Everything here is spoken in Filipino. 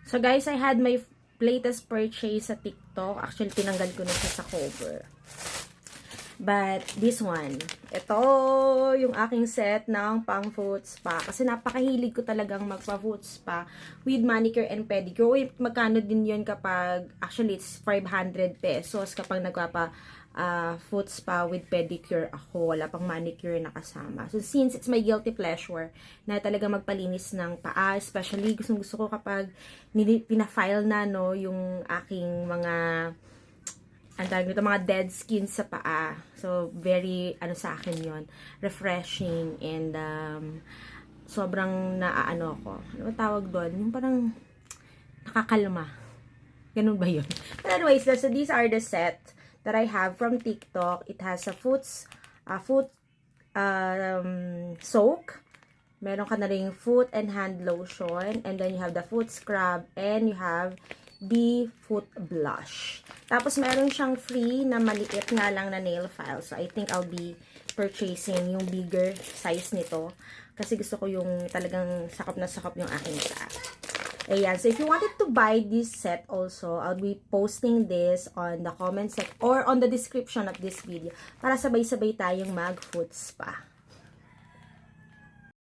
So guys, I had my latest purchase sa TikTok. Actually, tinanggal ko na siya sa cover. But this one, ito yung aking set ng pang foot spa. Kasi napakahilig ko talagang magpa-foot spa with manicure and pedicure. Uy, magkano din yun kapag, actually it's 500 pesos kapag nagpapa foot spa with pedicure ako. Wala pang manicure na kasama. So since it's my guilty pleasure na talaga magpalinis ng paa, especially gusto ko kapag pinafile na no yung aking mga ang tawag nito, mga dead skin sa paa. So, very, sa akin yon, refreshing and sobrang naaano ko. Ano ba tawag doon? Yung parang nakakalma. Ganun ba yun? But anyways, so these are the set that I have from TikTok. It has a foot soak. Meron ka na rin foot and hand lotion. And then you have the foot scrub. And you have the foot blush. Tapos, meron siyang free na maliit nga lang na nail file. So, I think I'll be purchasing yung bigger size nito. Kasi gusto ko yung talagang sakop na sakop yung aking paa. Ayan. So, if you wanted to buy this set also, I'll be posting this on the comment section or on the description of this video para sabay-sabay tayong mag-foot spa.